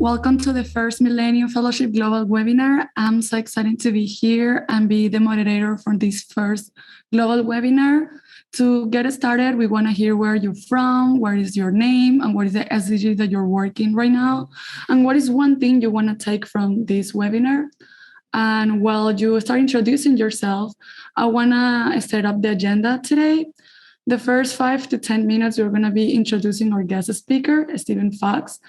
Welcome to the first Millennium Fellowship Global webinar. I'm so excited to be here and be the moderator for this first global webinar. To get started, we want to hear where you're from, what is your name, and what is the SDG that you're working right now, and what is one thing you want to take from this webinar. And while you start introducing yourself, I want to set up the agenda today. The first 5 to 10 minutes, we're going to be introducing our guest speaker, Stephen Fox.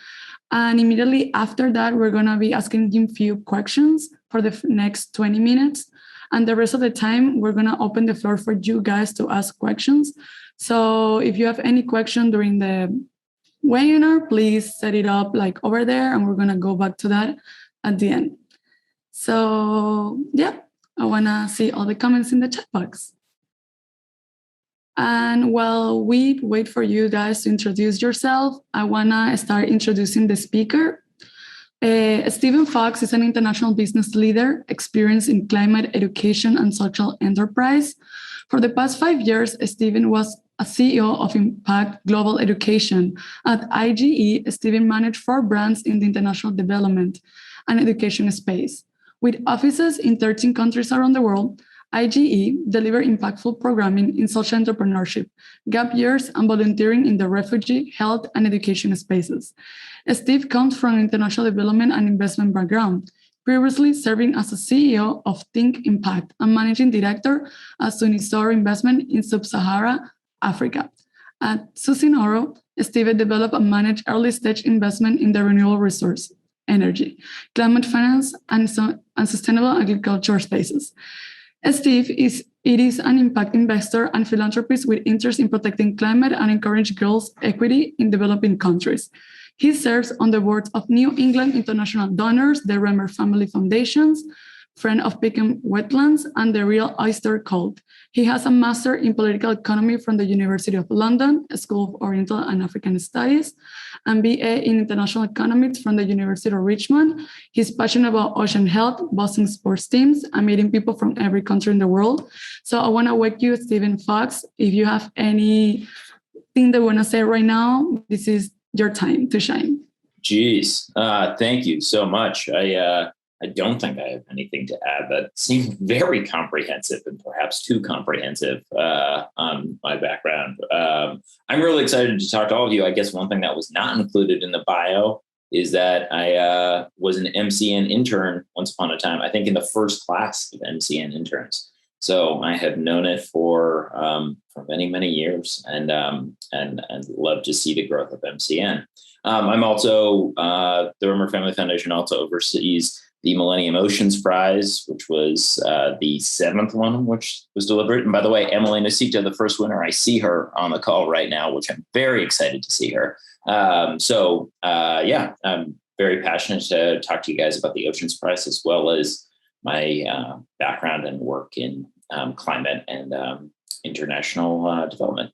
And immediately after that, we're going to be asking him a few questions for the next 20 minutes. And the rest of the time, we're going to open the floor for you guys to ask questions. So if you have any question during the webinar, please set it up like over there, and we're going to go back to that at the end. So yeah, I want to see all the comments in the chat box. And while we wait for you guys to introduce yourself, I want to start introducing the speaker. Stephen Fox is an international business leader experienced in climate education and social enterprise. For the past 5 years, Stephen was a CEO of Impact Global Education. At IGE, Stephen managed 4 brands in the international development and education space. With offices in 13 countries around the world, IGE deliver impactful programming in social entrepreneurship, gap years, and volunteering in the refugee, health, and education spaces. Steve comes from an international development and investment background, previously serving as a CEO of Think Impact and managing director at Sunisor Investment in Sub-Sahara Africa. At Susinoro, Steve developed and managed early-stage investment in the renewable resource, energy, climate finance, and sustainable agriculture spaces. Steve is an impact investor and philanthropist with interest in protecting climate and encourage girls' equity in developing countries. He serves on the boards of New England International Donors, the Remmer Family Foundations, Friend of Pecan Wetlands, and the Real Oyster Cult. He has a master in political economy from the University of London, School of Oriental and African Studies, and BA in international economics from the University of Richmond. He's passionate about ocean health, bossing sports teams, and meeting people from every country in the world. So I want to wake you, Stephen Fox. If you have anything that you want to say right now, this is your time to shine. Geez, thank you so much. I don't think I have anything to add. That seems very comprehensive and perhaps too comprehensive on my background. I'm really excited to talk to all of you. I guess one thing that was not included in the bio is that I was an MCN intern once upon a time, I think in the first class of MCN interns. So I have known it for many, many years and love to see the growth of MCN. I'm also, the Remmer Family Foundation also oversees the Millennium Oceans Prize, which was the 7th one, which was delivered. And by the way, Emily Nasita, the first winner, I see her on the call right now, which I'm very excited to see her. Yeah, I'm very passionate to talk to you guys about the Oceans Prize, as well as my background and work in climate and international development.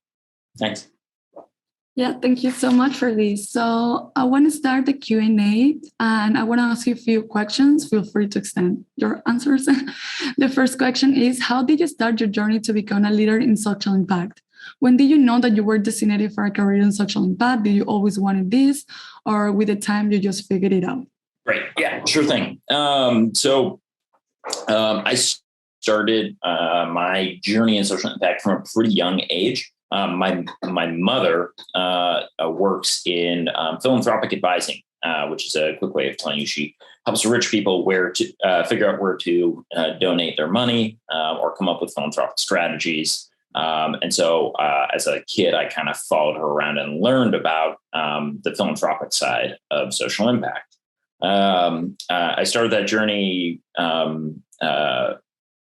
Thanks. Yeah, thank you so much for this. So I want to start the Q&A, and I want to ask you a few questions. Feel free to extend your answers. The first question is, how did you start your journey to become a leader in social impact? When did you know that you were designated for a career in social impact? Did you always wanted this, or with the time you just figured it out? Right. Yeah, sure thing. I started my journey in social impact from a pretty young age. My mother works in philanthropic advising, which is a quick way of telling you she helps rich people where to figure out where to donate their money or come up with philanthropic strategies. So as a kid, I kind of followed her around and learned about the philanthropic side of social impact. I started that journey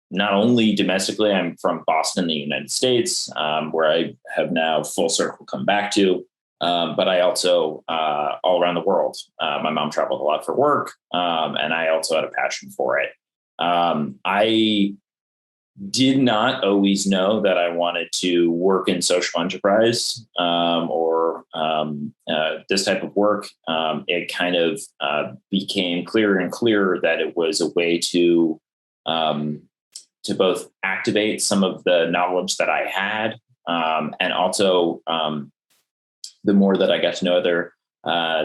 not only domestically. I'm from Boston, the United States, where I have now full circle come back to, but I also all around the world. My mom traveled a lot for work, and I also had a passion for it. I did not always know that I wanted to work in social enterprise or this type of work. It kind of became clearer and clearer that it was a way to both activate some of the knowledge that I had, and also the more that I got to know other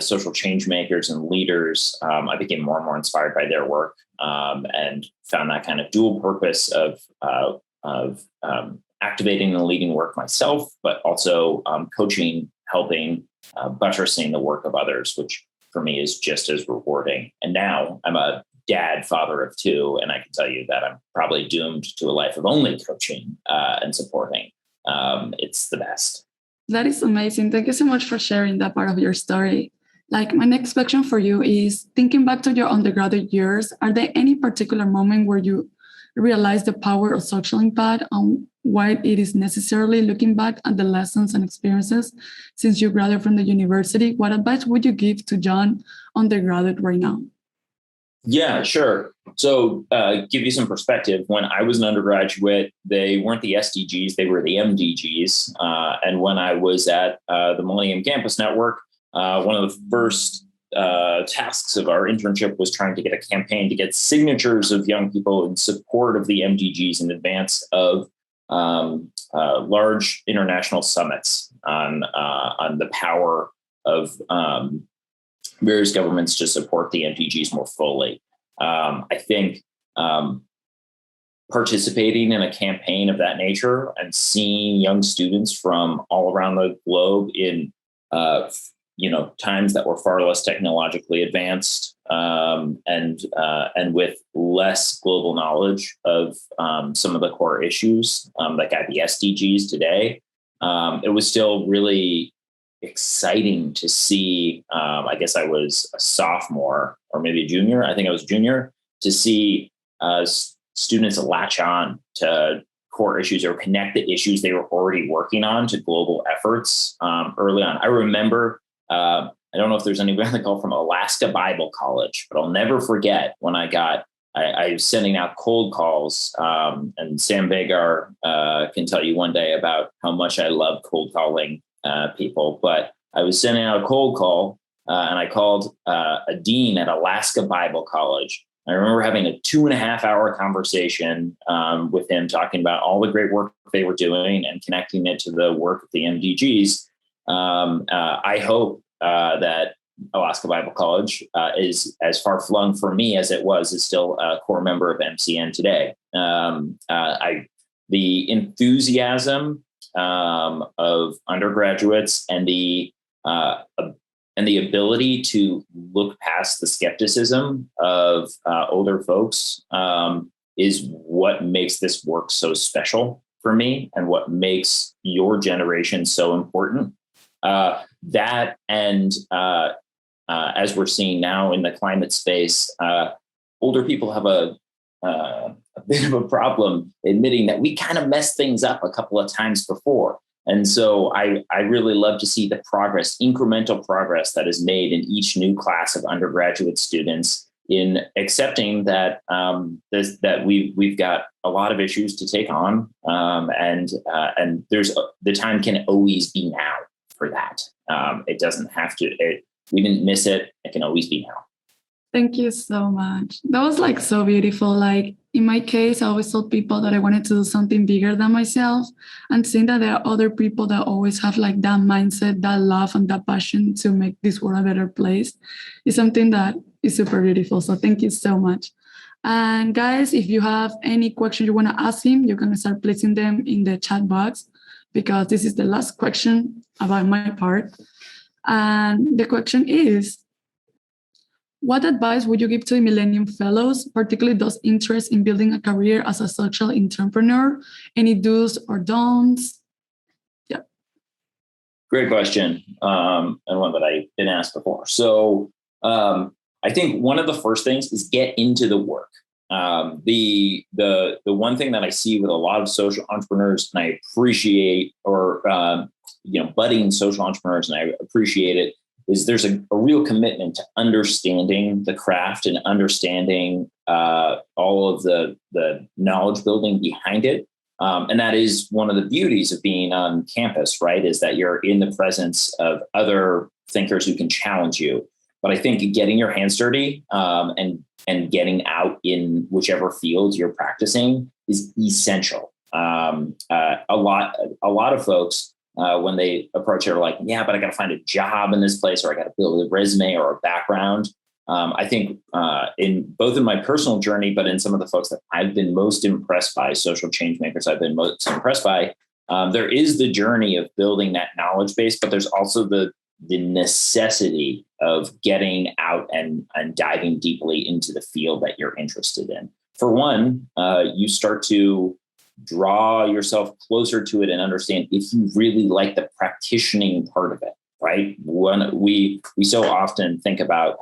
social change makers and leaders, I became more and more inspired by their work, and found that kind of dual purpose of activating and leading work myself, but also coaching, helping, buttressing the work of others, which for me is just as rewarding. And now I'm a dad, father of two, and I can tell you that I'm probably doomed to a life of only coaching and supporting. It's the best. That is amazing. Thank you so much for sharing that part of your story. Like, my next question for you is, thinking back to your undergraduate years, are there any particular moment where you realize the power of social impact and why it is necessarily looking back at the lessons and experiences since you graduated from the university? What advice would you give to John undergraduate right now? Yeah, sure. So give you some perspective. When I was an undergraduate, they weren't the SDGs, they were the MDGs. And when I was at the Millennium Campus Network, one of the first tasks of our internship was trying to get a campaign to get signatures of young people in support of the MDGs in advance of large international summits on the power of various governments to support the MDGs more fully. I think participating in a campaign of that nature and seeing young students from all around the globe in times that were far less technologically advanced and with less global knowledge of some of the core issues that got the SDGs today, it was still really exciting to see. I guess I was a sophomore or maybe a junior. I think I was a junior, to see students latch on to core issues or connect the issues they were already working on to global efforts early on. I remember, I don't know if there's anybody on the call from Alaska Bible College, but I'll never forget when I was sending out cold calls, and Sam Vagar can tell you one day about how much I love cold calling people, but I was sending out a cold call and I called a dean at Alaska Bible College. I remember having a 2.5-hour conversation with him, talking about all the great work they were doing and connecting it to the work of the MDGs. I hope that Alaska Bible College is as far flung for me as it was, is still a core member of MCN today. The enthusiasm of undergraduates and the ability to look past the skepticism of older folks is what makes this work so special for me and what makes your generation so important. That and as we're seeing now in the climate space, older people have a bit of a problem admitting that we kind of messed things up a couple of times before. And so I really love to see the progress, incremental progress that is made in each new class of undergraduate students in accepting that that we've got a lot of issues to take on, and there's the time can always be now for that. It doesn't have to. We didn't miss it. It can always be now. Thank you so much. That was like so beautiful. Like in my case, I always told people that I wanted to do something bigger than myself, and seeing that there are other people that always have like that mindset, that love and that passion to make this world a better place is something that is super beautiful. So thank you so much. And guys, if you have any question you want to ask him, you can start placing them in the chat box, because this is the last question about my part. And the question is, what advice would you give to the Millennium Fellows, particularly those interested in building a career as a social entrepreneur? Any do's or don'ts? Yeah. Great question, and one that I've been asked before. So I think one of the first things is get into the work. The one thing that I see with a lot of social entrepreneurs, and I appreciate, or budding social entrepreneurs, and I appreciate it, is there's a real commitment to understanding the craft and understanding all of the knowledge building behind it. And that is one of the beauties of being on campus, right? Is that you're in the presence of other thinkers who can challenge you. But I think getting your hands dirty and getting out in whichever field you're practicing is essential. A lot of folks when they approach it are like, yeah, but I got to find a job in this place, or I got to build a resume or a background. I think in my personal journey, but in some of the folks that I've been most impressed by, social change makers I've been most impressed by, there is the journey of building that knowledge base, but there's also the necessity of getting out and diving deeply into the field that you're interested in. For one, you start to draw yourself closer to it and understand if you really like the practicing part of it, right? When we so often think about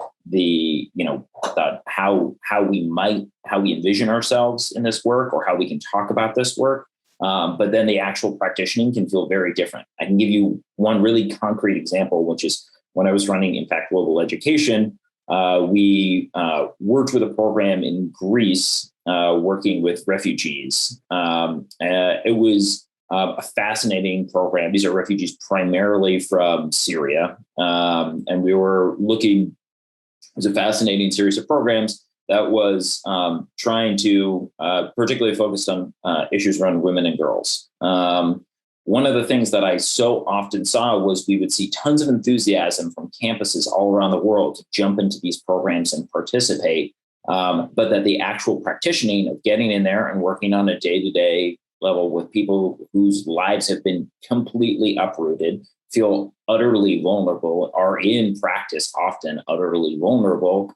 how we envision ourselves in this work, or how we can talk about this work. But then the actual practicing can feel very different. I can give you one really concrete example, which is when I was running Impact Global Education, we worked with a program in Greece working with refugees. It was a fascinating program. These are refugees primarily from Syria. And we were looking, it was a fascinating series of programs that was trying to particularly focus on issues around women and girls. One of the things that I so often saw was we would see tons of enthusiasm from campuses all around the world to jump into these programs and participate, but that the actual practicing of getting in there and working on a day-to-day level with people whose lives have been completely uprooted, feel utterly vulnerable, are in practice often utterly vulnerable,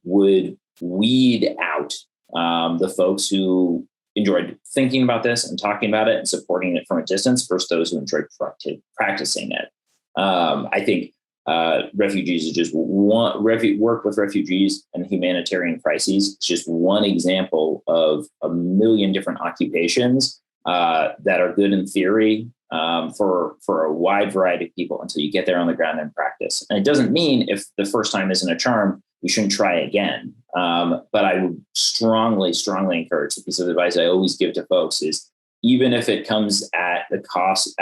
would weed out the folks who enjoyed thinking about this and talking about it and supporting it from a distance versus those who enjoyed practicing it. I think refugees is just work with refugees and humanitarian crises. It's just one example of a million different occupations that are good in theory for a wide variety of people until you get there on the ground and practice. And it doesn't mean if the first time isn't a charm, you shouldn't try again. But I would strongly encourage, the piece of advice I always give to folks is, even if it comes at the cost,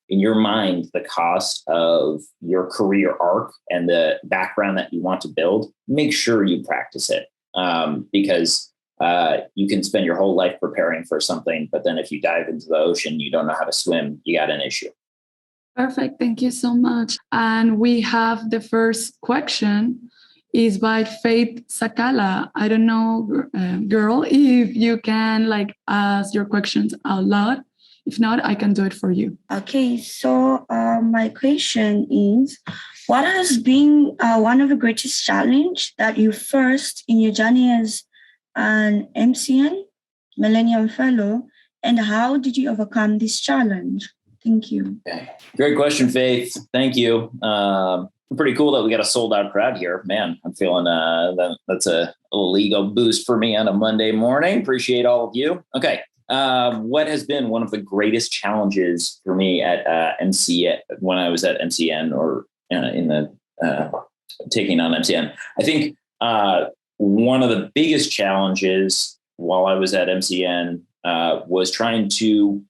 in your mind, the cost of your career arc and the background that you want to build, make sure you practice it. Because you can spend your whole life preparing for something, but then if you dive into the ocean, you don't know how to swim, you got an issue. Perfect. Thank you so much. And we have the first question is by Faith Sakala. I don't know, girl, if you can ask your questions out loud. If not, I can do it for you. Okay, so my question is, what has been one of the greatest challenge that you first in your journey as an MCN, Millennium Fellow, and how did you overcome this challenge? Thank you. Okay. Great question, Faith. Thank you. Pretty cool that we got a sold out crowd here. Man, I'm feeling that's a little ego boost for me on a Monday morning. Appreciate all of you. Okay. What has been one of the greatest challenges for me at MCN, when I was at MCN, or taking on MCN? I think one of the biggest challenges while I was at MCN was trying to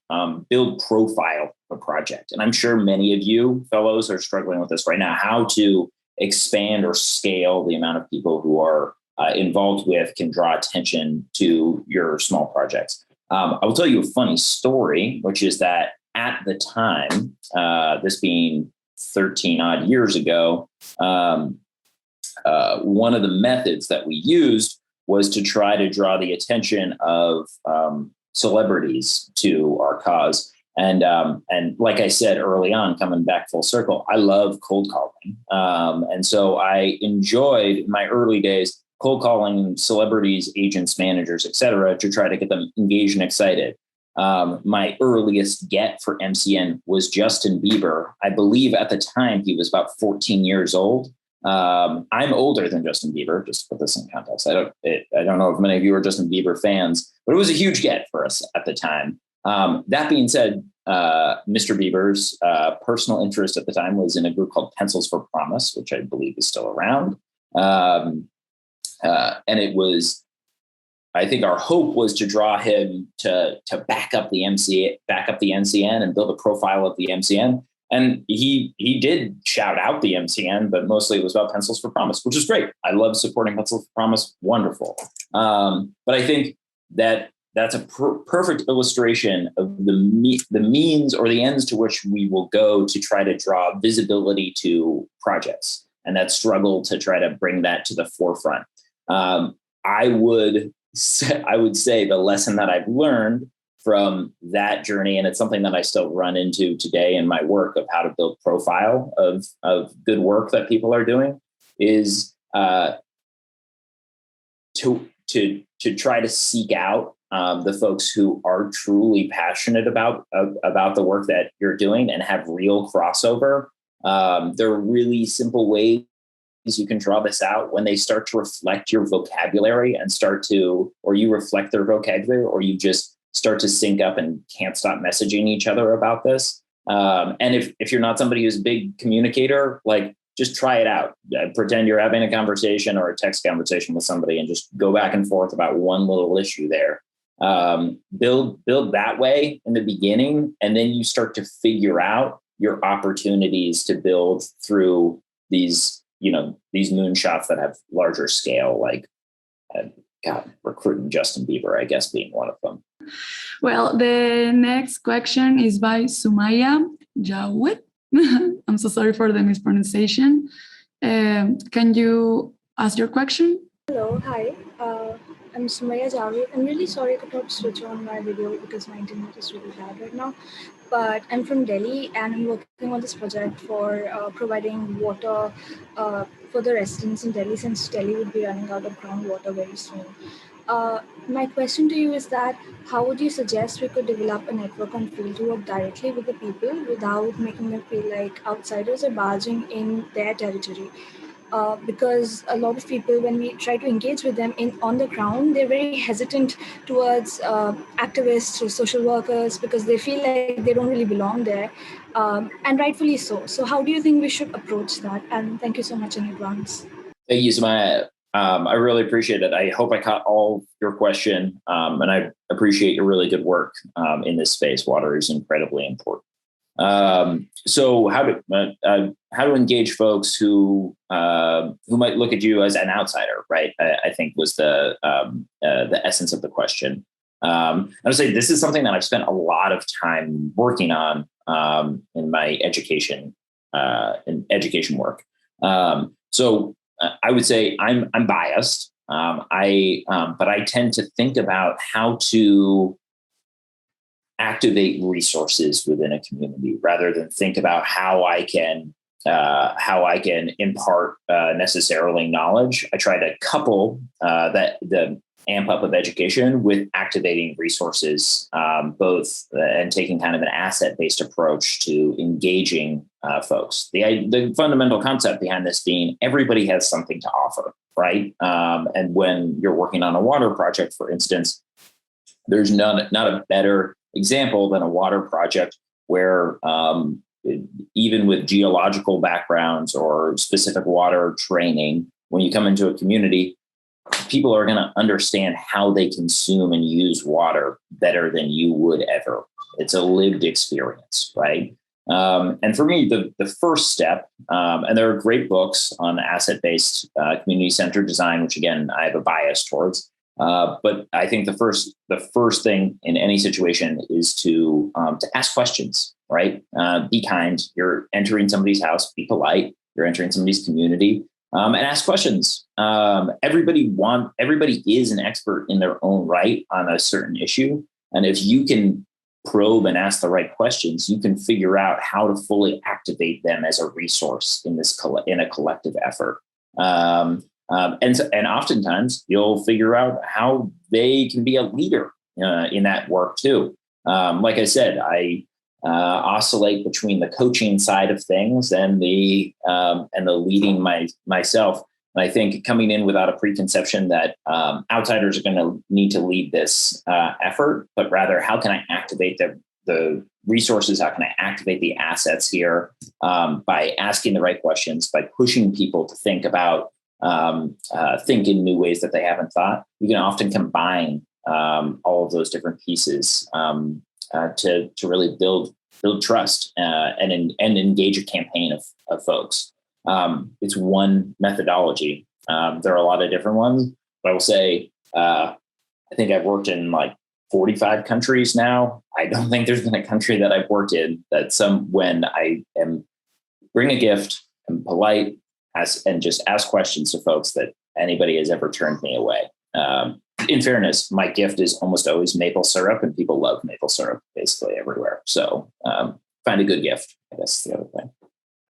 build profile of a project. And I'm sure many of you fellows are struggling with this right now, how to expand or scale the amount of people who are involved with, can draw attention to your small projects. I will tell you a funny story, which is that at the time, this being 13 odd years ago, one of the methods that we used was to try to draw the attention of celebrities to our cause. And like I said early on, coming back full circle, I love cold calling. And so I enjoyed in my early days cold calling celebrities, agents, managers, et cetera, to try to get them engaged and excited. My earliest get for MCN was Justin Bieber. I believe at the time he was about 14 years old. I'm older than Justin Bieber, just to put this in context. I don't know if many of you are Justin Bieber fans, but it was a huge get for us at the time. That being said, Mr. Bieber's personal interest at the time was in a group called Pencils for Promise, which I believe is still around. And it was, I think our hope was to draw him to back up the MCN and build a profile of the MCN. And he did shout out the MCN, but mostly it was about Pencils for Promise, which is great. I love supporting Pencils for Promise. Wonderful. But I think that that's a perfect illustration of the means or the ends to which we will go to try to draw visibility to projects, and that struggle to try to bring that to the forefront. I would say the lesson that I've learned from that journey, and it's something that I still run into today in my work of how to build profile of good work that people are doing, is to try to seek out the folks who are truly passionate about the work that you're doing and have real crossover. There are really simple ways you can draw this out when they start to reflect your vocabulary and or you reflect their vocabulary, or you just start to sync up and can't stop messaging each other about this. And if you're not somebody who's a big communicator, like, just try it out. Pretend you're having a conversation or a text conversation with somebody and just go back and forth about one little issue there. Build that way in the beginning, and then you start to figure out your opportunities to build through these moonshots that have larger scale, like recruiting Justin Bieber, I guess, being one of them. Well, the next question is by Sumaya Jawed. I'm so sorry for the mispronunciation. Can you ask your question? Hello, hi. I'm Sumaya Javed. I'm really sorry I could not switch on my video because my internet is really bad right now. But I'm from Delhi, and I'm working on this project for providing water for the residents in Delhi, since Delhi would be running out of groundwater very soon. My question to you is that how would you suggest we could develop a network on field to work directly with the people without making them feel like outsiders or barging in their territory? Because a lot of people, when we try to engage with them on the ground, they're very hesitant towards activists or social workers because they feel like they don't really belong there, and rightfully so. So how do you think we should approach that? And thank you so much in advance. Thank you, Sumaya. I really appreciate it. I hope I caught all your question, and I appreciate your really good work in this space. Water is incredibly important. So how to engage folks who might look at you as an outsider, right? I think was the essence of the question. I would say this is something that I've spent a lot of time working on in my education work. So I would say I'm biased. But I tend to think about how to activate resources within a community rather than think about how I can impart necessarily knowledge. I try to couple the amp up of education with activating resources, both and taking kind of an asset-based approach to engaging folks. The fundamental concept behind this being everybody has something to offer, right? And when you're working on a water project, for instance, there's not a better example than a water project where even with geological backgrounds or specific water training, when you come into a community, people are going to understand how they consume and use water better than you would ever. It's a lived experience, right? And for me, the first step, and there are great books on asset-based community-centered design, which again, I have a bias towards. But I think the first thing in any situation is to ask questions, right? Be kind. You're entering somebody's house, be polite. You're entering somebody's community, and ask questions. Everybody is an expert in their own right on a certain issue. And if you can probe and ask the right questions, you can figure out how to fully activate them as a resource in a collective effort. And oftentimes you'll figure out how they can be a leader in that work too. Like I said, I oscillate between the coaching side of things and the leading myself. And I think coming in without a preconception that outsiders are going to need to lead this effort, but rather how can I activate the resources? How can I activate the assets here by asking the right questions, by pushing people to think about think in new ways that they haven't thought. You can often combine all of those different pieces to really build trust and engage a campaign of folks. It's one methodology. There are a lot of different ones, but I will say I think I've worked in like 45 countries now. I don't think there's been a country that I've worked in that when I am bring a gift, I'm polite, and just ask questions to folks, that anybody has ever turned me away. In fairness, my gift is almost always maple syrup, and people love maple syrup basically everywhere. So find a good gift, I guess is the other thing.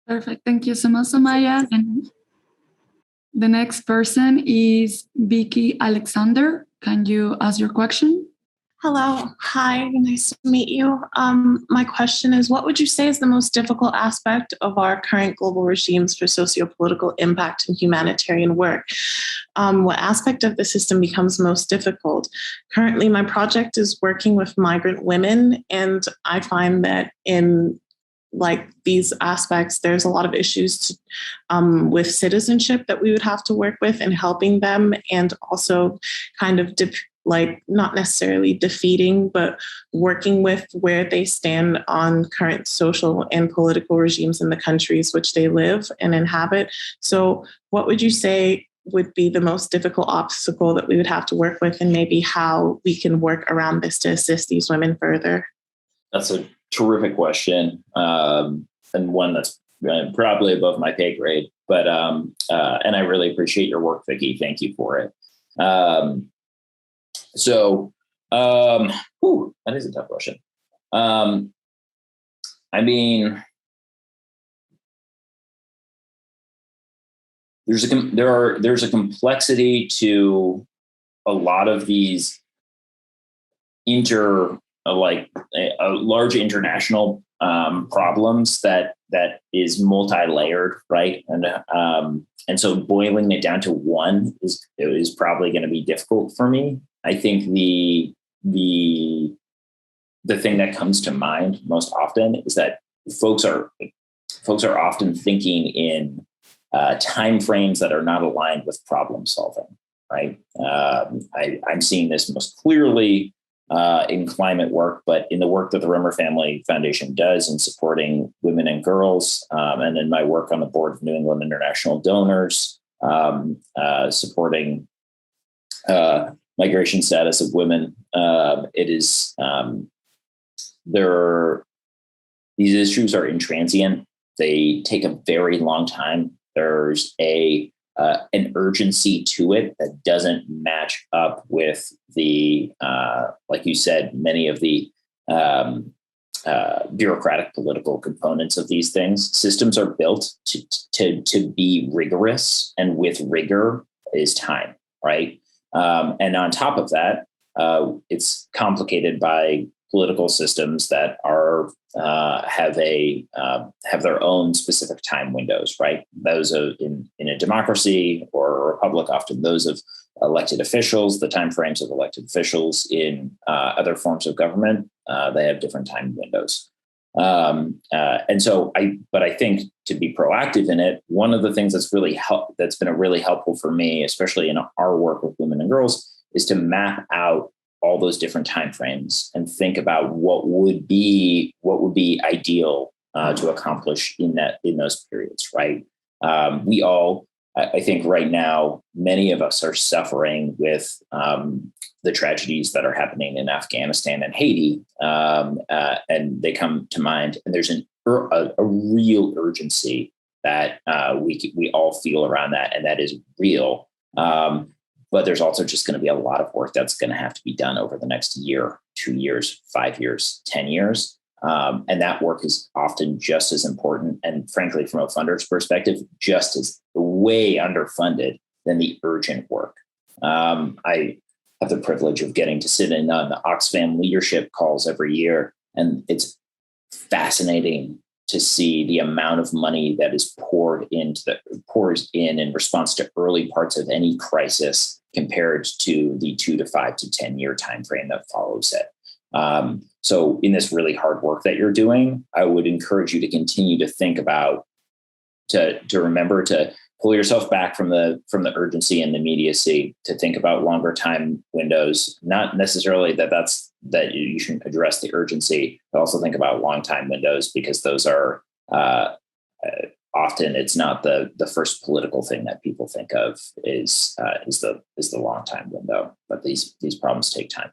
Perfect. Thank you so much, Samaya. And the next person is Vicky Alexander. Can you ask your question? Hello. Hi. Nice to meet you. My question is, what would you say is the most difficult aspect of our current global regimes for sociopolitical impact and humanitarian work? What aspect of the system becomes most difficult? Currently, my project is working with migrant women, and I find that in these aspects, there's a lot of issues with citizenship that we would have to work with in helping them, and also kind of not necessarily defeating, but working with where they stand on current social and political regimes in the countries which they live and inhabit. So what would you say would be the most difficult obstacle that we would have to work with, and maybe how we can work around this to assist these women further? That's a terrific question, and one that's probably above my pay grade, but and I really appreciate your work, Vicky. Thank you for it. That is a tough question. I mean, there's a complexity to a lot of these large international problems that is multi-layered, right? And so boiling it down to one is probably going to be difficult for me. I think the thing that comes to mind most often is that folks are often thinking in timeframes that are not aligned with problem solving, right? I'm seeing this most clearly in climate work, but in the work that the Remmer Family Foundation does in supporting women and girls, and in my work on the board of New England International Donors, supporting migration status of women. These issues are intransient. They take a very long time. There's an urgency to it that doesn't match up with the, like you said, many of the bureaucratic political components of these things. Systems are built to be rigorous, and with rigor is time, right? And on top of that, it's complicated by political systems that are have their own specific time windows, right? Those are in a democracy or a republic, often those of elected officials, the timeframes of elected officials. In other forms of government, they have different time windows. But I think to be proactive in it, one of the things that's been really helpful for me, especially in our work with women and girls, is to map out all those different timeframes and think about what would be ideal to accomplish in those periods, right? I think right now, many of us are suffering with the tragedies that are happening in Afghanistan and Haiti, and they come to mind. And there's a real urgency that we all feel around that, and that is real. But there's also just going to be a lot of work that's going to have to be done over the next year, 2 years, 5 years, 10 years. And that work is often just as important, and frankly, from a funder's perspective, just as way underfunded than the urgent work. I have the privilege of getting to sit in on the Oxfam leadership calls every year, and it's fascinating to see the amount of money that is pours in response to early parts of any crisis compared to the 2 to 5 to 10 year timeframe that follows it. So in this really hard work that you're doing, I would encourage you to continue to think about, to remember to pull yourself back from the urgency and the immediacy, to think about longer time windows, not necessarily that you shouldn't address the urgency, but also think about long time windows, because those are often, it's not the first political thing that people think of is the long time window, but these problems take time.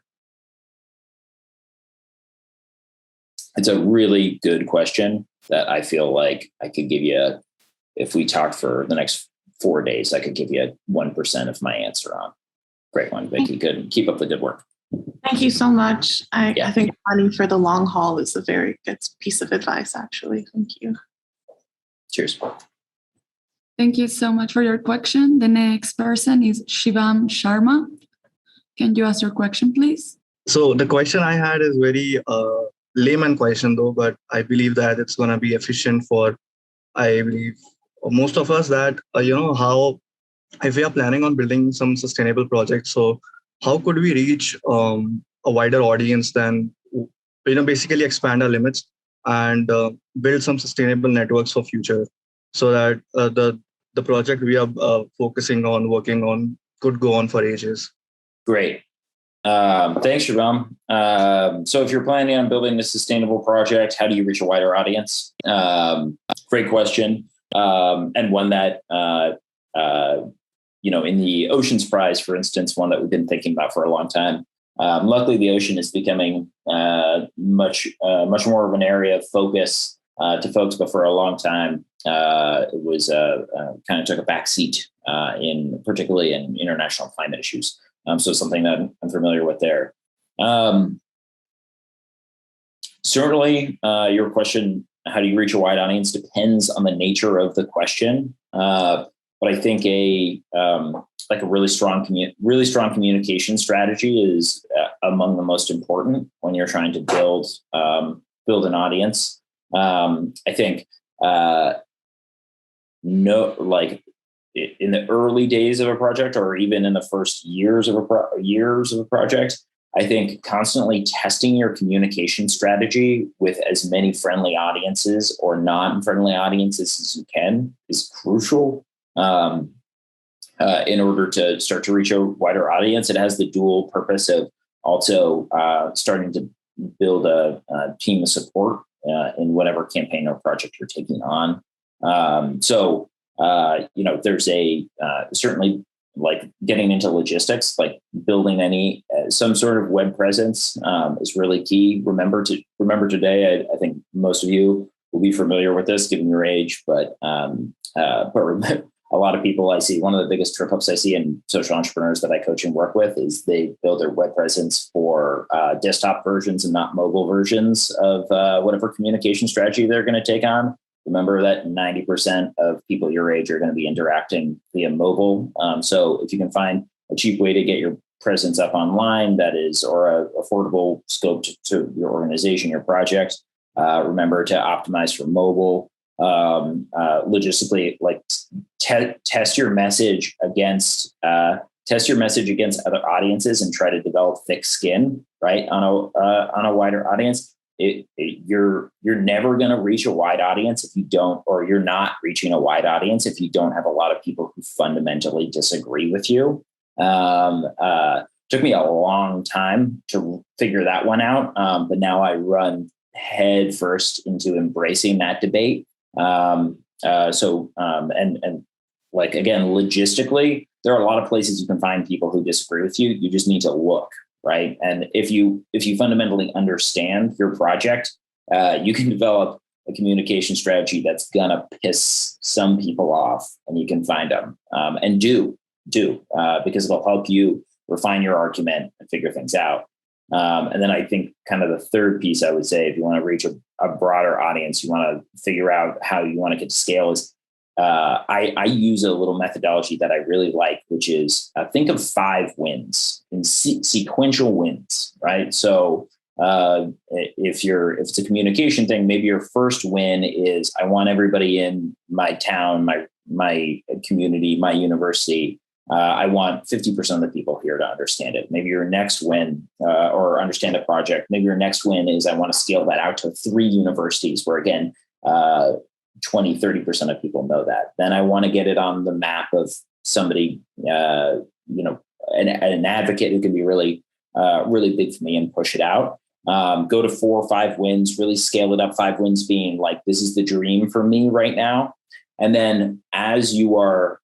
It's a really good question that I feel like I could give you, if we talked for the next 4 days, I could give you 1% of my answer on. Great one, Vicky. Good. Keep up the good work. Thank you so much. I think planning for the long haul is a very good piece of advice, actually. Thank you. Cheers. Thank you so much for your question. The next person is Shivam Sharma. Can you ask your question, please? So the question I had is very layman question though, but I believe that it's going to be efficient for, I believe, most of us, that, how, if we are planning on building some sustainable projects, so how could we reach a wider audience than, basically expand our limits and build some sustainable networks for future, so that the project we are focusing on, working on, could go on for ages. Great. Thanks, Shivam. So if you're planning on building a sustainable project, how do you reach a wider audience? Great question. And one that, in the Oceans Prize, for instance, one that we've been thinking about for a long time. Luckily, the ocean is becoming much more of an area of focus to folks, but for a long time, it was kind of took a back seat particularly in international climate issues. So something that I'm familiar with there. Certainly, your question, how do you reach a wide audience, depends on the nature of the question. But I think a really strong communication strategy is among the most important when you're trying to build an audience. I think in the early days of a project, or even in the first years of a project, I think constantly testing your communication strategy with as many friendly audiences or non-friendly audiences as you can is crucial in order to start to reach a wider audience. It has the dual purpose of also starting to build a team of support in whatever campaign or project you're taking on. There's certainly, like, getting into logistics, like building some sort of web presence is really key. Remember today, I think most of you will be familiar with this given your age, but a lot of people I see, one of the biggest trip ups I see in social entrepreneurs that I coach and work with is they build their web presence for desktop versions and not mobile versions of whatever communication strategy they're going to take on. Remember that 90% of people your age are going to be interacting via mobile. So if you can find a cheap way to get your presence up online or a affordable scope to your organization, your project, remember to optimize for mobile. Logistically, like test your message against other audiences and try to develop thick skin, right, on a wider audience. You're never going to reach a wide audience if you don't, or you're not reaching a wide audience if you don't have a lot of people who fundamentally disagree with you. Took me a long time to figure that one out, but now I run head first into embracing that debate. And again, logistically, there are a lot of places you can find people who disagree with you. You just need to look. Right. And if you fundamentally understand your project, you can develop a communication strategy that's going to piss some people off, and you can find them and do because it'll help you refine your argument and figure things out. And then I think kind of the third piece I would say, if you want to reach a broader audience, you want to figure out how you want to get to scale is I use a little methodology that I really like, which is think of 5 wins in sequential wins, right? So if it's a communication thing, maybe your first win is I want everybody in my town, my community, my university. I want 50% of the people here to understand it. Maybe your next win or understand a project. Maybe your next win is I want to scale that out to 3 universities where, again, 20, 30% of people know that. Then I want to get it on the map of somebody, an advocate who can be really, really big for me and push it out. Go to 4 or 5 wins, really scale it up. 5 wins being like, this is the dream for me right now. And then as you are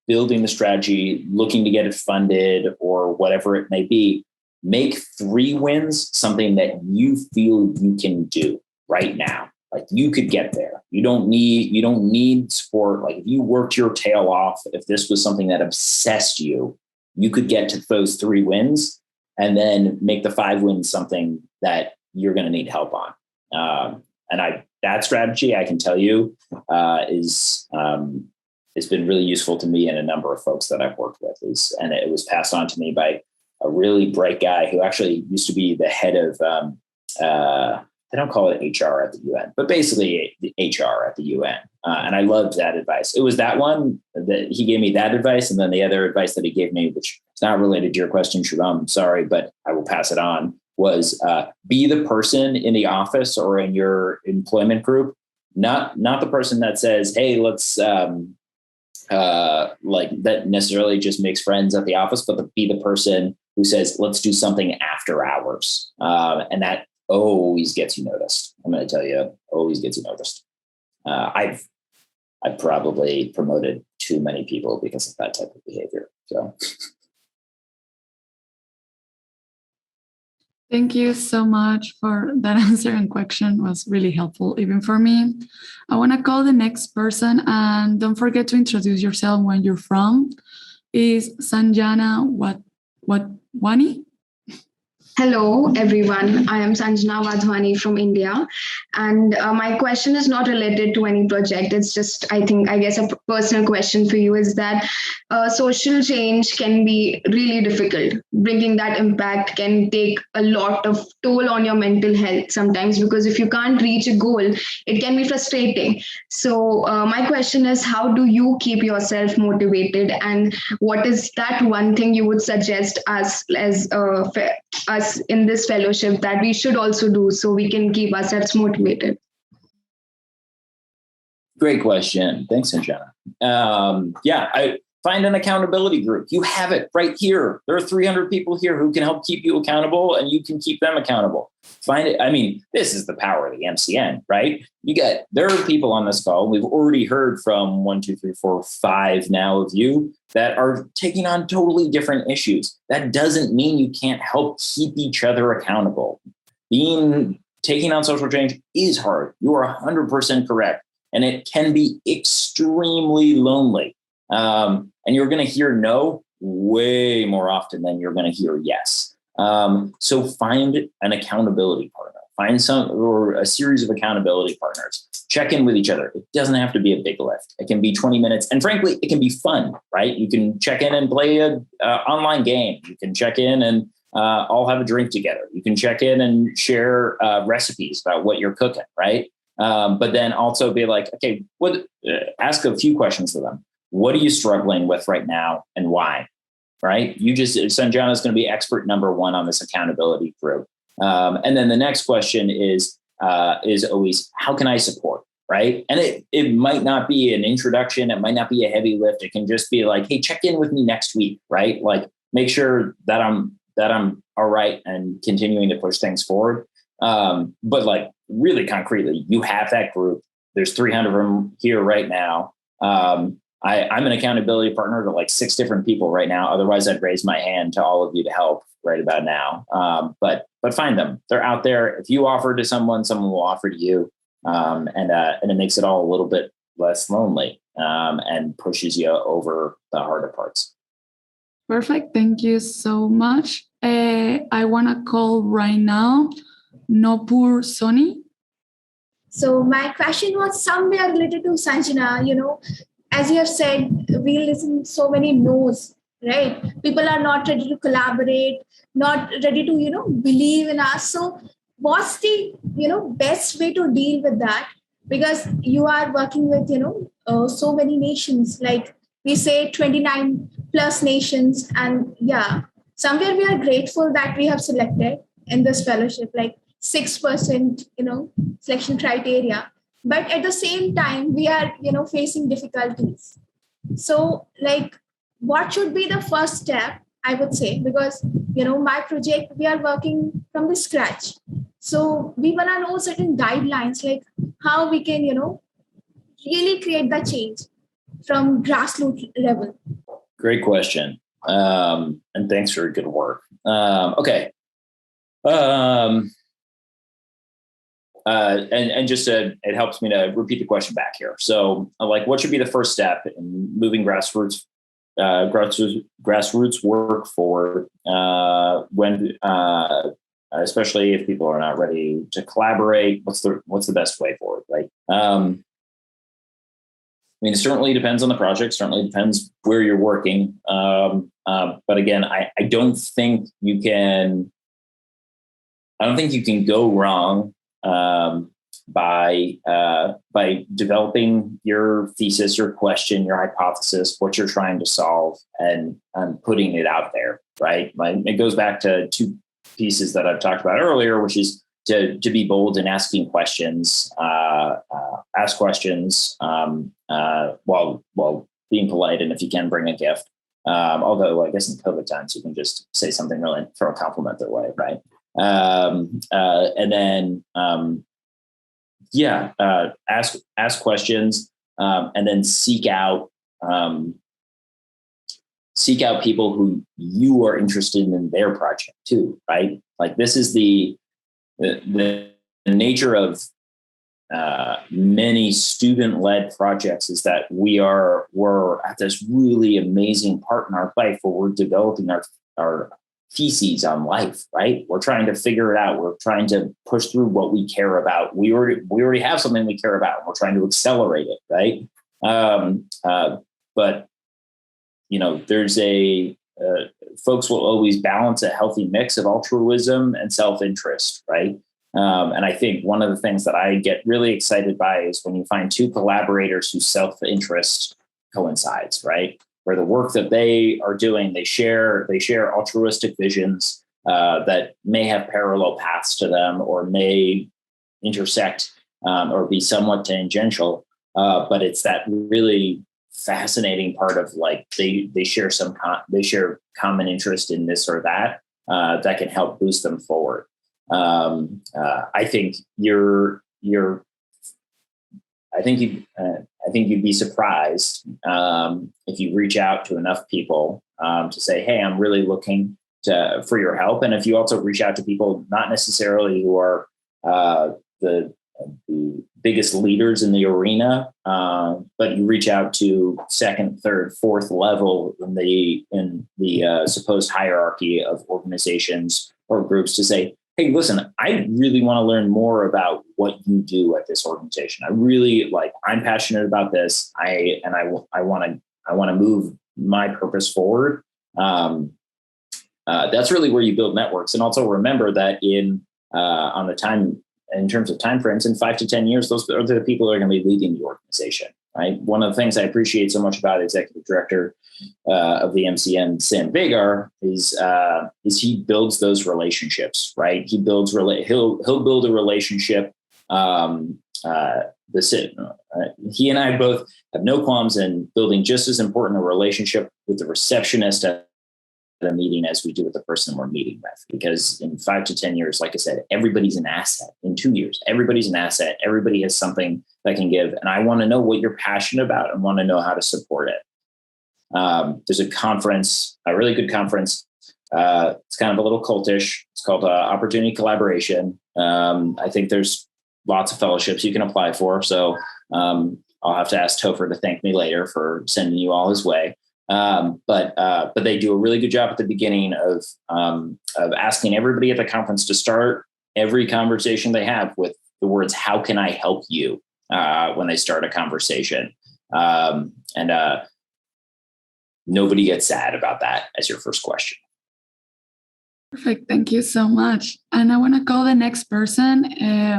building the strategy, looking to get it funded or whatever it may be, make 3 wins something that you feel you can do right now. Like you could get there. You don't need support. Like if you worked your tail off, if this was something that obsessed you, you could get to those 3 wins and then make the 5 wins something that you're going to need help on. That strategy, I can tell you, it's been really useful to me and a number of folks that I've worked with. And it was passed on to me by a really bright guy who actually used to be the head of, they don't call it HR at the UN, but basically the HR at the UN. And I loved that advice. It was that one that he gave me that advice. And then the other advice that he gave me, which is not related to your question, Shubham, I'm sorry, but I will pass it on, was be the person in the office or in your employment group, not the person that says, hey, let's like that necessarily just makes friends at the office, but be the person who says, let's do something after hours. And that always gets you noticed. I'm going to tell you, always gets you noticed. I've probably promoted too many people because of that type of behavior. So. Thank you so much for that answer and question. It was really helpful, even for me. I want to call the next person, and don't forget to introduce yourself when you're from. Is Sanjana Wadhwani? Hello, everyone. I am Sanjana Wadhwani from India. And my question is not related to any project. It's just, I guess a personal question for you is that social change can be really difficult. Bringing that impact can take a lot of toll on your mental health sometimes, because if you can't reach a goal, it can be frustrating. So my question is, how do you keep yourself motivated? And what is that one thing you would suggest us in this fellowship that we should also do so we can keep ourselves motivated? Great question. Thanks, Sanjana. I find an accountability group. You have it right here. There are 300 people here who can help keep you accountable, and you can keep them accountable. Find it. I mean, this is the power of the MCN, right? There are people on this call. We've already heard from 1, 2, 3, 4, 5 now of you that are taking on totally different issues. That doesn't mean you can't help keep each other accountable. Taking on social change is hard. You are 100% correct. And it can be extremely lonely. And you're going to hear no way more often than you're going to hear yes. So find an accountability partner. Find a series of accountability partners. Check in with each other. It doesn't have to be a big lift. It can be 20 minutes. And frankly, it can be fun, right? You can check in and play an online game. You can check in and all have a drink together. You can check in and share recipes about what you're cooking, right? But then also be like, okay, ask a few questions to them. What are you struggling with right now and why? Right? Sanjana is going to be expert number 1 on this accountability group. And then the next question is always, how can I support? Right? And it might not be an introduction. It might not be a heavy lift. It can just be like, hey, check in with me next week. Right? Like make sure that I'm all right and continuing to push things forward. But like really concretely, you have that group. There's 300 of them here right now. I'm an accountability partner to like 6 different people right now. Otherwise, I'd raise my hand to all of you to help right about now. But find them. They're out there. If you offer to someone will offer to you. And it makes it all a little bit less lonely and pushes you over the harder parts. Perfect. Thank you so much. I want to call right now Nopur Soni. So my question was somewhere related to Sanjana. As you have said, we listen so many no's, right? People are not ready to collaborate, not ready to, believe in us. So what's the, best way to deal with that? Because you are working with, so many nations, like we say 29 plus nations. And yeah, somewhere we are grateful that we have selected in this fellowship, like 6%, selection criteria. But at the same time, we are, facing difficulties. So like, what should be the first step, I would say, because, my project, we are working from the scratch. So we want to know certain guidelines, like how we can, really create the change from grassroots level. Great question. And thanks for your good work. Okay. And just it helps me to repeat the question back here. So, like, what should be the first step in moving grassroots work forward when, especially if people are not ready to collaborate? What's the best way forward? Right? I mean, it certainly depends on the project. Certainly depends where you're working. But again, I don't think you can. I don't think you can go wrong by developing your thesis, your question, your hypothesis, what you're trying to solve, and putting it out there, right? It goes back to two pieces that I've talked about earlier, which is to be bold in asking questions, ask questions while being polite, and if you can, bring a gift. Although I guess in COVID times you can just say something really, throw a compliment their way, right? And then ask questions, and then seek out people who you are interested in their project too, right? Like, this is the nature of many student-led projects, is that we're at this really amazing part in our life where we're developing our theses on life, right? We're trying to figure it out. We're trying to push through what we care about. We already have something we care about, and we're trying to accelerate it, right? But there's folks will always balance a healthy mix of altruism and self-interest, right? And I think one of the things that I get really excited by is when you find two collaborators whose self-interest coincides, right? Where the work that they are doing, they share altruistic visions that may have parallel paths to them, or may intersect or be somewhat tangential. But it's that really fascinating part of, like, they share common interest in this or that that can help boost them forward. I think you'd be surprised if you reach out to enough people to say, "Hey, I'm really looking for your help." And if you also reach out to people not necessarily who are the biggest leaders in the arena, but you reach out to second, third, fourth level in the supposed hierarchy of organizations or groups to say, "Hey, listen, I really want to learn more about what you do at this organization. I'm passionate about this. I want to move my purpose forward." That's really where you build networks. And also remember that in terms of time frames, in 5 to 10 years, those are the people who are going to be leading the organization, right? One of the things I appreciate so much about Executive Director of the MCN, Sam Vagar, is he builds those relationships, right? He'll build a relationship. He and I both have no qualms in building just as important a relationship with the receptionist at a meeting as we do with the person we're meeting with, because in 5 to 10 years, like I said, everybody's an asset. In 2 years, everybody's an asset. Everybody has something that can give. And I want to know what you're passionate about and want to know how to support it. There's a conference, a really good conference. It's kind of a little cultish. It's called Opportunity Collaboration. I think there's lots of fellowships you can apply for. So I'll have to ask Topher to thank me later for sending you all his way. But they do a really good job at the beginning of asking everybody at the conference to start every conversation they have with the words, "How can I help you?" When they start a conversation. And nobody gets sad about that as your first question. Perfect. Thank you so much. And I want to call the next person,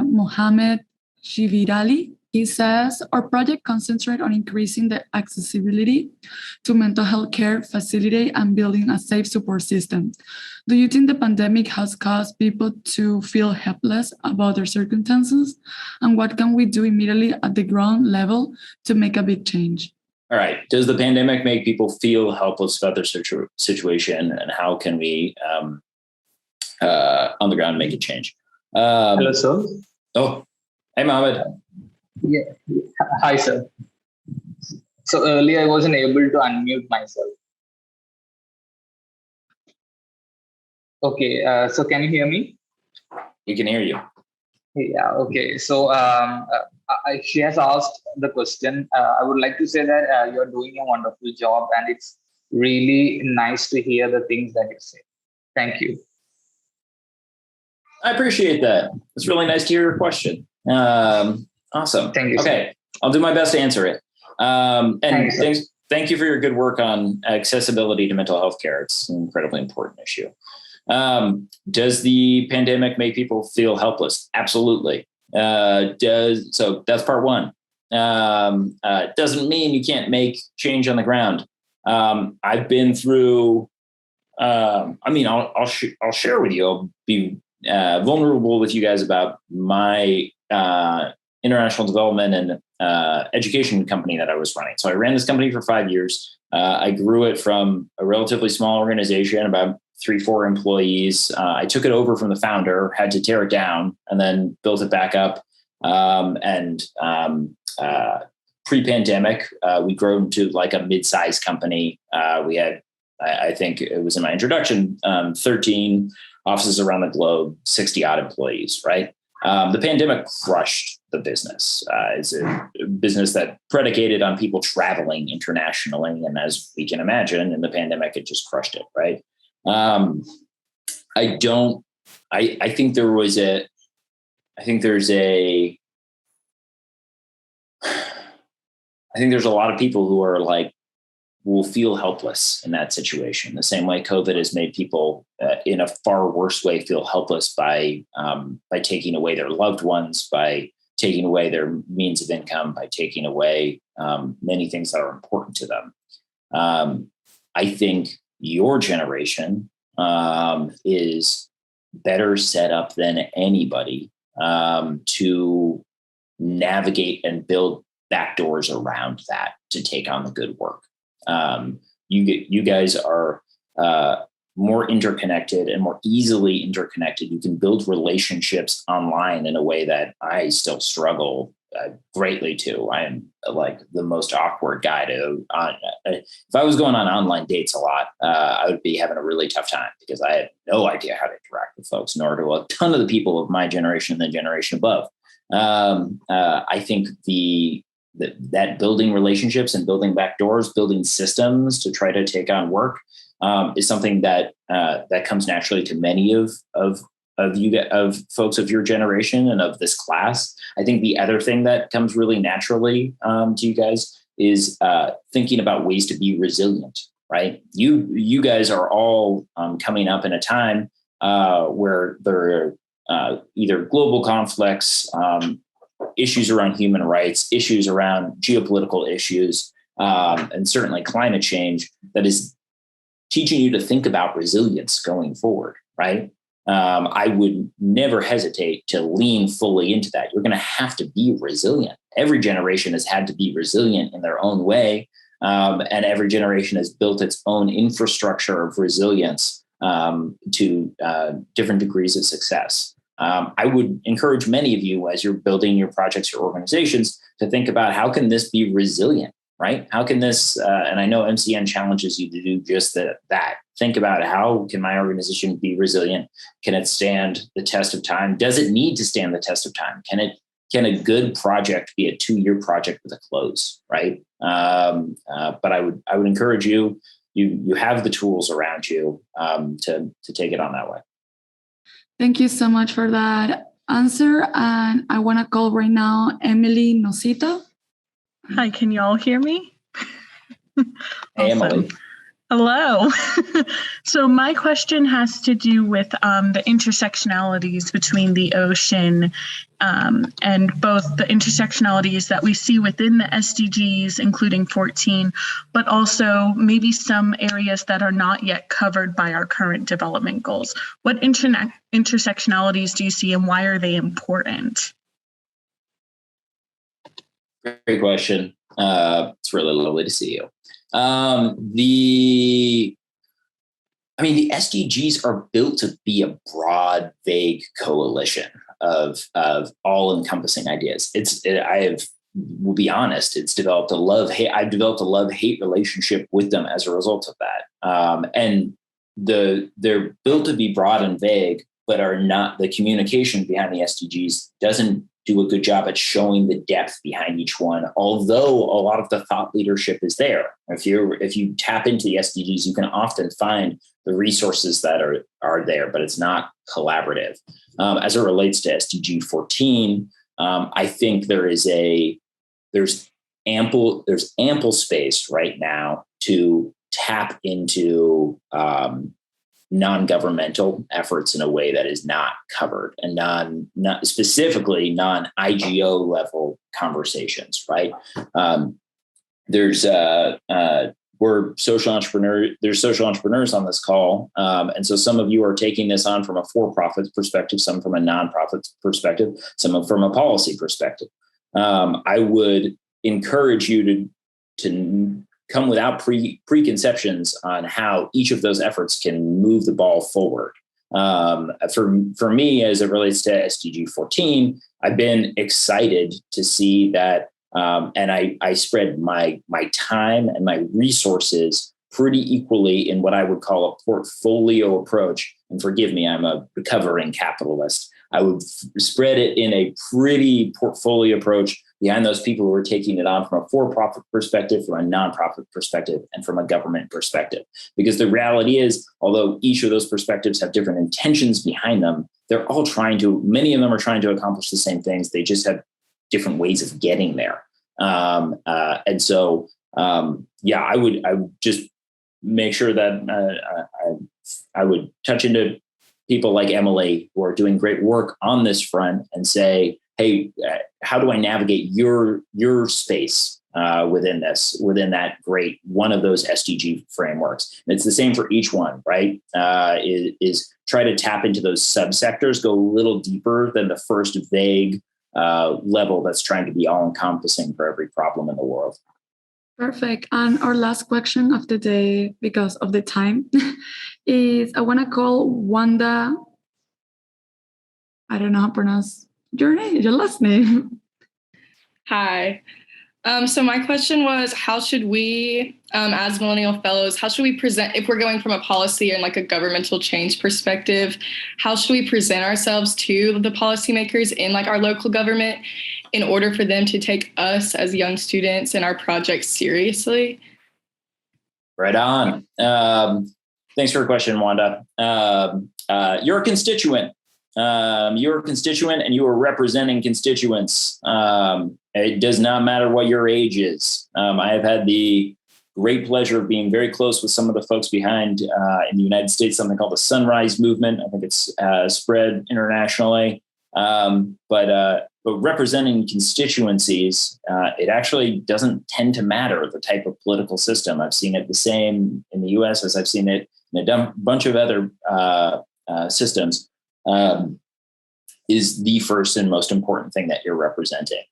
Mohammed Shivirali. He says, our project concentrates on increasing the accessibility to mental health care facility and building a safe support system. Do you think the pandemic has caused people to feel helpless about their circumstances? And what can we do immediately at the ground level to make a big change? All right. Does the pandemic make people feel helpless about their situation? And how can we, on the ground, make a change? Hello, sir. Oh, hey, Mohammed. Yeah. Hi, sir. So earlier I wasn't able to unmute myself. Okay, so can you hear me? We can hear you. Yeah, okay. So she has asked the question. I would like to say that you're doing a wonderful job, and it's really nice to hear the things that you say. Thank you. I appreciate that. It's really nice to hear your question. Awesome. Thank you. Okay, I'll do my best to answer it. And thank you for your good work on accessibility to mental health care. It's an incredibly important issue. Does the pandemic make people feel helpless? Absolutely. So that's part one. Doesn't mean you can't make change on the ground. I've been through. I'll share with you. I'll be vulnerable with you guys about my international development and education company that I was running. So I ran this company for 5 years. I grew it from a relatively small organization, about 3-4 employees. I took it over from the founder, had to tear it down, and then built it back up. Pre-pandemic, we grew to like a mid-sized company. We had, I think it was in my introduction, 13 offices around the globe, 60 odd employees, right? The pandemic crushed the business. It's a business that predicated on people traveling internationally. And as we can imagine, in the pandemic, it just crushed it, right? I think there's a lot of people who are like, will feel helpless in that situation. The same way COVID has made people in a far worse way feel helpless by taking away their loved ones, by taking away their means of income, by taking away many things that are important to them. I think your generation is better set up than anybody to navigate and build backdoors around that to take on the good work. You guys are more interconnected and more easily interconnected. You can build relationships online in a way that I still struggle greatly to. I am like the most awkward guy to. If I was going on online dates a lot, I would be having a really tough time because I had no idea how to interact with folks, nor do a ton of the people of my generation and the generation above. I think that building relationships and building back doors, building systems to try to take on work is something that comes naturally to many of folks of your generation and of this class. I think the other thing that comes really naturally to you guys is thinking about ways to be resilient, right? You guys are all coming up in a time where there are either global conflicts, issues around human rights, issues around geopolitical issues, and certainly climate change that is teaching you to think about resilience going forward, right? I would never hesitate to lean fully into that. You're going to have to be resilient. Every generation has had to be resilient in their own way, and every generation has built its own infrastructure of resilience to different degrees of success. I would encourage many of you, as you're building your projects, your organizations, to think about how can this be resilient, right? How can this, and I know MCN challenges you to do just that. Think about how can my organization be resilient? Can it stand the test of time? Does it need to stand the test of time? Can a good project be a 2-year project with a close, right? But I would encourage you have the tools around you to take it on that way. Thank you so much for that answer. And I want to call right now Emily Nosita. Hi, can you all hear me? Hey, Awesome. Emily. Hello. So my question has to do with the intersectionalities between the ocean and both the intersectionalities that we see within the SDGs, including 14, but also maybe some areas that are not yet covered by our current development goals. What intersectionalities do you see and why are they important? Great question. It's really lovely to see you. The SDGs are built to be a broad, vague coalition of all-encompassing ideas. We'll be honest, I've developed a love-hate relationship with them as a result of that. And they're built to be broad and vague, but are not, the communication behind the SDGs doesn't do a good job at showing the depth behind each one, although a lot of the thought leadership is there. If you tap into the SDGs, you can often find the resources that are there, but it's not collaborative. As it relates to SDG 14, I think there's ample space right now to tap into non-governmental efforts in a way that is not covered, and not specifically non-IGO level conversations, right? There's social entrepreneurs on this call. And so some of you are taking this on from a for-profit perspective, some from a nonprofit perspective, some from a policy perspective. I would encourage you to come without preconceptions on how each of those efforts can move the ball forward. For me, as it relates to SDG 14, I've been excited to see that, and I spread my time and my resources pretty equally in what I would call a portfolio approach. And forgive me, I'm a recovering capitalist. I would spread it in a pretty portfolio approach behind those people who are taking it on from a for-profit perspective, from a nonprofit perspective, and from a government perspective. Because the reality is, although each of those perspectives have different intentions behind them, many of them are trying to accomplish the same things. They just have different ways of getting there. I would just make sure that I would touch into people like Emily who are doing great work on this front and say, hey, how do I navigate your space within that great one of those SDG frameworks? And it's the same for each one, right? Is try to tap into those subsectors, go a little deeper than the first vague level that's trying to be all encompassing for every problem in the world. Perfect. And our last question of the day, because of the time, is I want to call Wanda. I don't know how to pronounce your last name. Hi. So my question was, how should we, as Millennial Fellows, how should we present, if we're going from a policy and like a governmental change perspective, how should we present ourselves to the policymakers in like our local government in order for them to take us as young students and our projects seriously? Right on. Thanks for your question, Wanda. You're a constituent. You're a constituent and you are representing constituents. It does not matter what your age is. I have had the great pleasure of being very close with some of the folks behind in the United States, something called the Sunrise Movement. I think it's spread internationally. But representing constituencies, it actually doesn't tend to matter the type of political system. I've seen it the same in the US as I've seen it in a bunch of other systems. Is the first and most important thing that you're representing.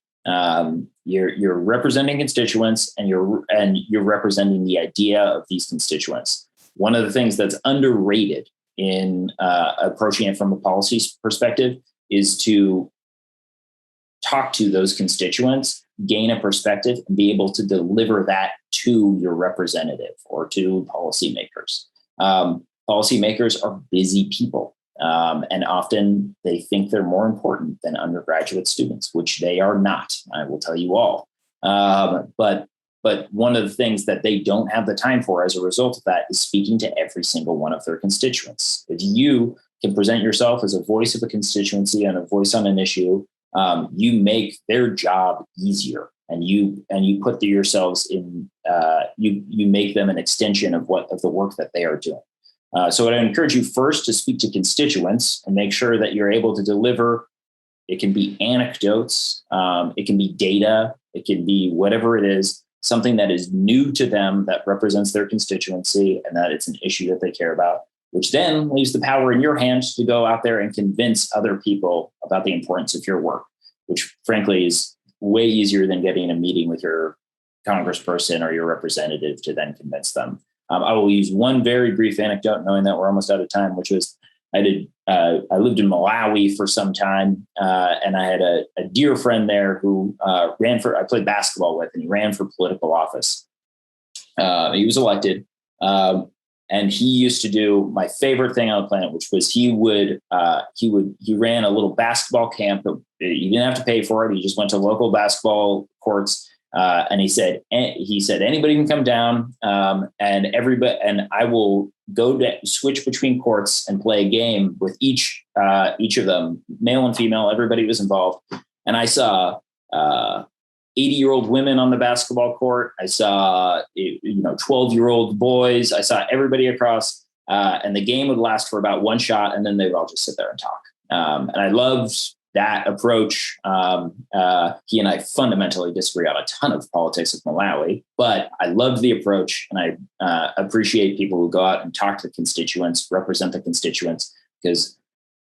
You're representing constituents, and you're representing the idea of these constituents. One of the things that's underrated in approaching it from a policy perspective is to talk to those constituents, gain a perspective, and be able to deliver that to your representative or to policymakers. Policymakers are busy people. And often they think they're more important than undergraduate students, which they are not. I will tell you all. But one of the things that they don't have the time for as a result of that is speaking to every single one of their constituents. If you can present yourself as a voice of a constituency and a voice on an issue, you make their job easier, and you put yourselves in. You make them an extension of the work that they are doing. So I encourage you first to speak to constituents and make sure that you're able to deliver. It can be anecdotes, it can be data, it can be whatever it is, something that is new to them that represents their constituency and that it's an issue that they care about, which then leaves the power in your hands to go out there and convince other people about the importance of your work, which frankly is way easier than getting a meeting with your congressperson or your representative to then convince them. I will use one very brief anecdote, knowing that we're almost out of time, which was I lived in Malawi for some time, and I had a dear friend there who I played basketball with, and he ran for political office. He was elected, And he used to do my favorite thing on the planet, which was he ran a little basketball camp. You didn't have to pay for it. He just went to local basketball courts. And he said, anybody can come down, and I will go to switch between courts and play a game with each of them, male and female. Everybody was involved. And I saw 80-year-old women on the basketball court. I saw 12-year-old boys. I saw everybody across, and the game would last for about one shot, and then they would all just sit there and talk. And I loved that approach. He and I fundamentally disagree on a ton of politics of Malawi, but I loved the approach, and I appreciate people who go out and talk to the constituents, represent the constituents, because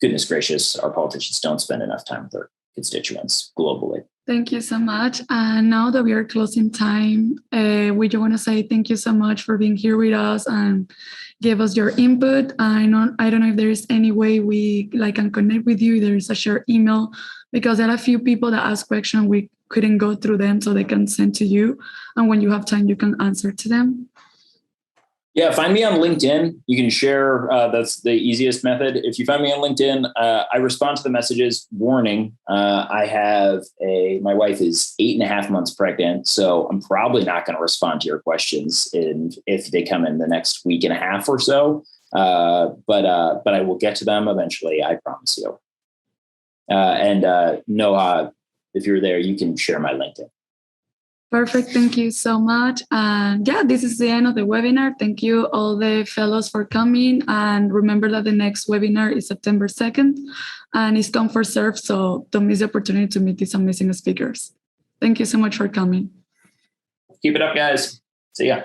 goodness gracious, our politicians don't spend enough time with their constituents globally. Thank you so much. And now that we are closing time, we just want to say thank you so much for being here with us and give us your input. I don't know if there is any way we can connect with you. There is a shared email, because there are a few people that ask questions. We couldn't go through them, so they can send to you. And when you have time, you can answer to them. Yeah, find me on LinkedIn. You can share. That's the easiest method. If you find me on LinkedIn, I respond to the messages. Warning, my wife is 8.5 months pregnant, so I'm probably not going to respond to your questions if they come in the next week and a half or so. But I will get to them eventually. I promise you. And Noah, if you're there, you can share my LinkedIn. Perfect. Thank you so much. And yeah, this is the end of the webinar. Thank you all the fellows for coming. And remember that the next webinar is September 2nd, and it's come for serve. So don't miss the opportunity to meet these amazing speakers. Thank you so much for coming. Keep it up, guys. See ya.